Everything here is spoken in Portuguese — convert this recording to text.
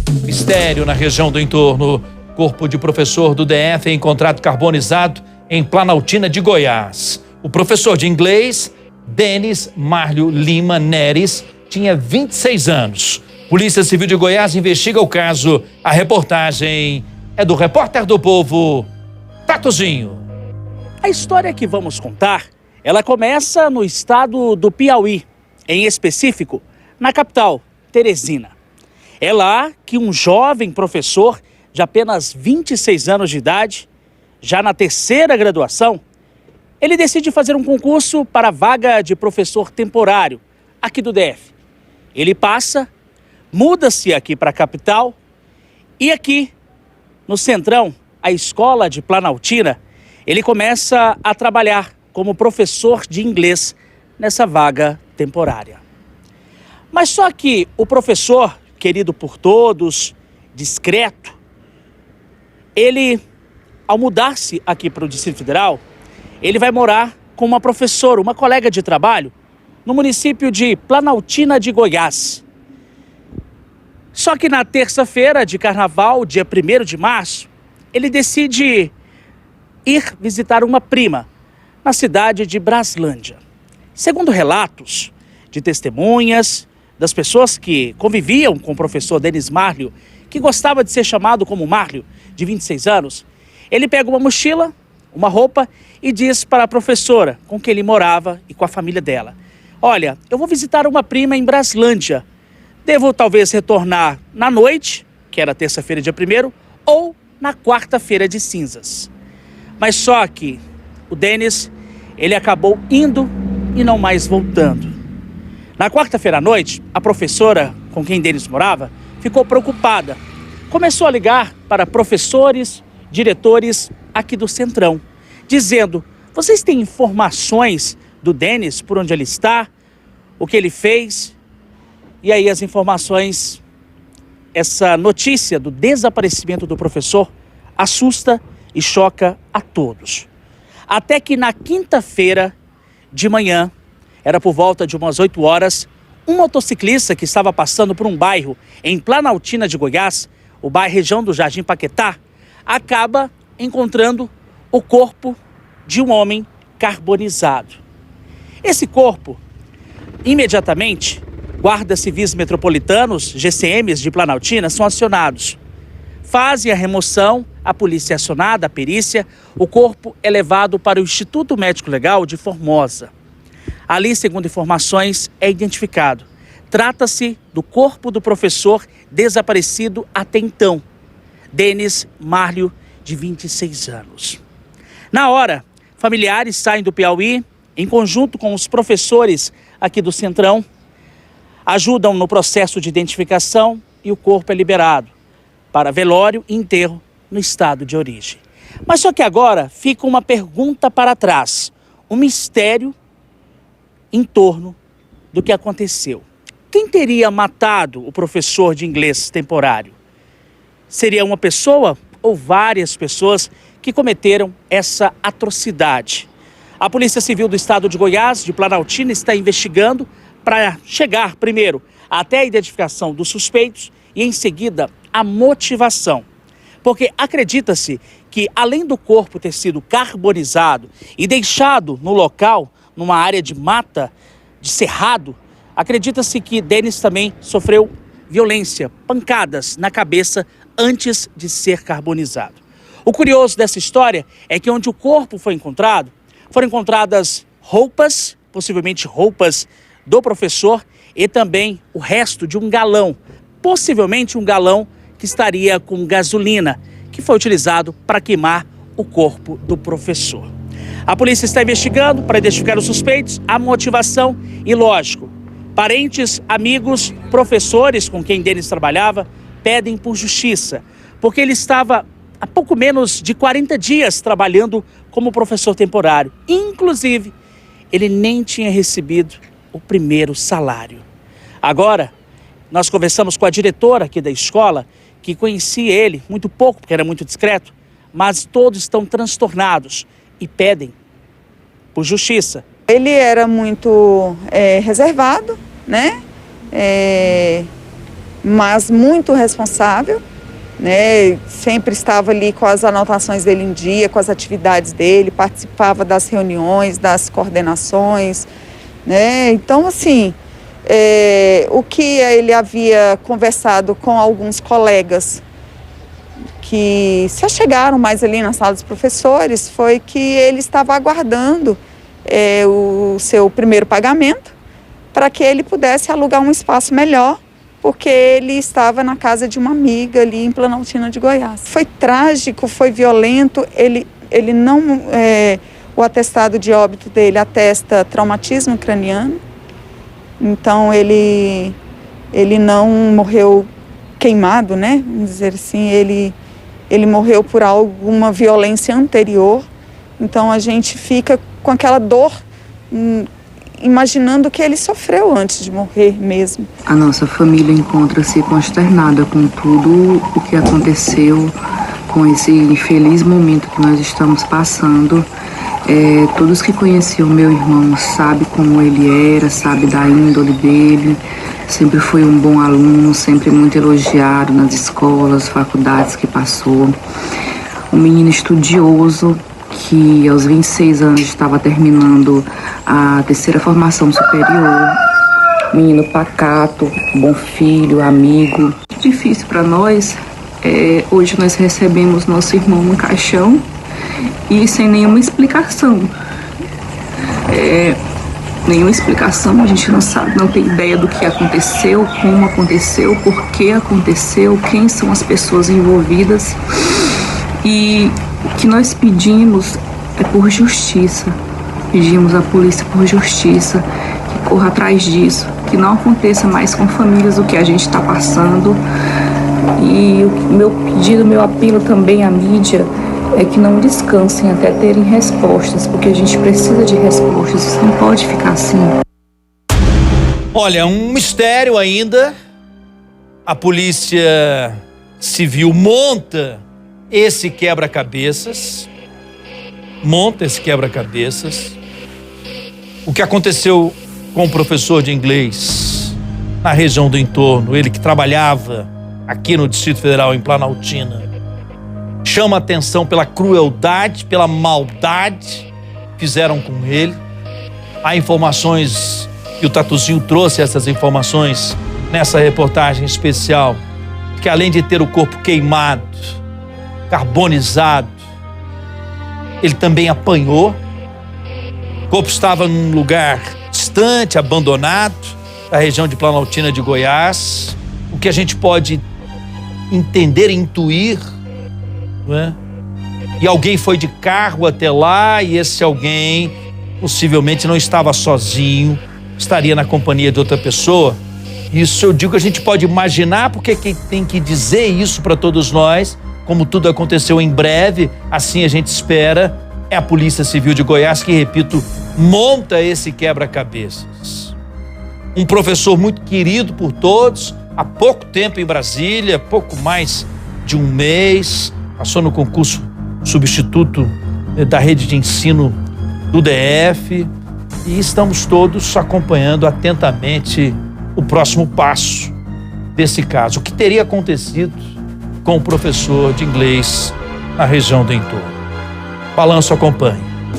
Mistério na região do entorno. Corpo de professor do DF é encontrado carbonizado em Planaltina de Goiás. O professor de inglês, Denis Márlio Lima Neres, tinha 26 anos. Polícia Civil de Goiás investiga o caso. A reportagem é do repórter do Povo, Tatozinho. A história que vamos contar, ela começa no estado do Piauí, em específico, na capital, Teresina. É lá que um jovem professor de apenas 26 anos de idade, já na terceira graduação, ele decide fazer um concurso para a vaga de professor temporário aqui do DF. Ele passa, muda-se aqui para a capital e aqui no Centrão, a escola de Planaltina, ele começa a trabalhar como professor de inglês nessa vaga temporária. Mas só que o professor, querido por todos, discreto, ele, ao mudar-se aqui para o Distrito Federal, ele vai morar com uma professora, uma colega de trabalho, no município de Planaltina de Goiás. Só que na terça-feira de carnaval, dia 1º de março, ele decide ir visitar uma prima na cidade de Braslândia. Segundo relatos de testemunhas, das pessoas que conviviam com o professor Denis Márlio, que gostava de ser chamado como Márlio, de 26 anos, ele pega uma mochila, uma roupa e diz para a professora com quem ele morava e com a família dela: olha, eu vou visitar uma prima em Braslândia. Devo talvez retornar na noite, que era terça-feira, dia 1º, ou na quarta-feira de cinzas. Mas só que o Denis, ele acabou indo e não mais voltando. Na quarta-feira à noite, a professora com quem Denis morava ficou preocupada. Começou a ligar para professores, diretores aqui do Centrão, dizendo: vocês têm informações do Denis, por onde ele está, o que ele fez? E aí as informações, essa notícia do desaparecimento do professor assusta e choca a todos. Até que na quinta-feira de manhã, era por volta de umas 8 horas, um motociclista que estava passando por um bairro em Planaltina de Goiás, o bairro região do Jardim Paquetá, acaba encontrando o corpo de um homem carbonizado. Esse corpo, imediatamente, guardas civis metropolitanos, GCMs de Planaltina, são acionados. Fazem a remoção, a polícia é acionada, a perícia, o corpo é levado para o Instituto Médico Legal de Formosa. Ali, segundo informações, é identificado. Trata-se do corpo do professor desaparecido até então, Denis Márlio, de 26 anos. Na hora, familiares saem do Piauí, em conjunto com os professores aqui do Centrão, ajudam no processo de identificação e o corpo é liberado para velório e enterro no estado de origem. Mas só que agora fica uma pergunta para trás, um mistério em torno do que aconteceu. Quem teria matado o professor de inglês temporário? Seria uma pessoa ou várias pessoas que cometeram essa atrocidade? A Polícia Civil do Estado de Goiás, de Planaltina, está investigando para chegar, primeiro, até a identificação dos suspeitos e, em seguida, a motivação. Porque acredita-se que, além do corpo ter sido carbonizado e deixado no local, numa área de mata, de cerrado, acredita-se que Denis também sofreu violência, pancadas na cabeça antes de ser carbonizado. O curioso dessa história é que onde o corpo foi encontrado, foram encontradas roupas, possivelmente roupas do professor, e também o resto de um galão, possivelmente um galão que estaria com gasolina, que foi utilizado para queimar o corpo do professor. A polícia está investigando para identificar os suspeitos, a motivação e, lógico, parentes, amigos, professores com quem Denis trabalhava pedem por justiça, porque ele estava há pouco menos de 40 dias trabalhando como professor temporário. Inclusive, ele nem tinha recebido o primeiro salário. Agora, nós conversamos com a diretora aqui da escola, que conhecia ele muito pouco, porque era muito discreto, mas todos estão transtornados e pedem por justiça. Ele era muito reservado, né? mas muito responsável, né? Sempre estava ali com as anotações dele em dia, com as atividades dele, participava das reuniões, das coordenações, né? Então, assim, o que ele havia conversado com alguns colegas que se achegaram mais ali na sala dos professores foi que ele estava aguardando o seu primeiro pagamento para que ele pudesse alugar um espaço melhor, porque ele estava na casa de uma amiga ali em Planaltina de Goiás. Foi trágico, foi violento, ele não, o atestado de óbito dele atesta traumatismo craniano, então ele não morreu queimado, né? Vamos dizer assim, ele morreu por alguma violência anterior, então a gente fica com aquela dor, imaginando que ele sofreu antes de morrer mesmo. A nossa família encontra-se consternada com tudo o que aconteceu, com esse infeliz momento que nós estamos passando. Todos que conheciam meu irmão sabem como ele era, sabem da índole dele. Sempre foi um bom aluno, sempre muito elogiado nas escolas, faculdades que passou. Um menino estudioso, que aos 26 anos estava terminando a terceira formação superior. Menino pacato, bom filho, amigo. Difícil para nós, hoje nós recebemos nosso irmão no caixão e sem nenhuma explicação. Nenhuma explicação, a gente não sabe, não tem ideia do que aconteceu, como aconteceu, por que aconteceu, quem são as pessoas envolvidas. E o que nós pedimos é por justiça. Pedimos à polícia por justiça, que corra atrás disso, que não aconteça mais com famílias o que a gente está passando. E o meu pedido, meu apelo também à mídia é que não descansem até terem respostas, porque a gente precisa de respostas, isso não pode ficar assim. Olha, um mistério ainda. A Polícia Civil monta esse quebra-cabeças. O que aconteceu com o professor de inglês na região do entorno, ele que trabalhava aqui no Distrito Federal, em Planaltina, chama a atenção pela crueldade, pela maldade que fizeram com ele. Há informações, e o Tatuzinho trouxe essas informações nessa reportagem especial, que além de ter o corpo queimado, carbonizado, ele também apanhou. O corpo estava num lugar distante, abandonado, da região de Planaltina de Goiás. O que a gente pode entender, intuir, não é? E alguém foi de carro até lá, e esse alguém possivelmente não estava sozinho, estaria na companhia de outra pessoa. Isso eu digo que a gente pode imaginar, porque quem tem que dizer isso para todos nós, como tudo aconteceu em breve, assim a gente espera, é a Polícia Civil de Goiás, que, repito, monta esse quebra-cabeças. Um professor muito querido por todos, há pouco tempo em Brasília, pouco mais de um mês, passou no concurso substituto da rede de ensino do DF, e estamos todos acompanhando atentamente o próximo passo desse caso. O que teria acontecido com o professor de inglês na região do entorno? Balanço acompanhe.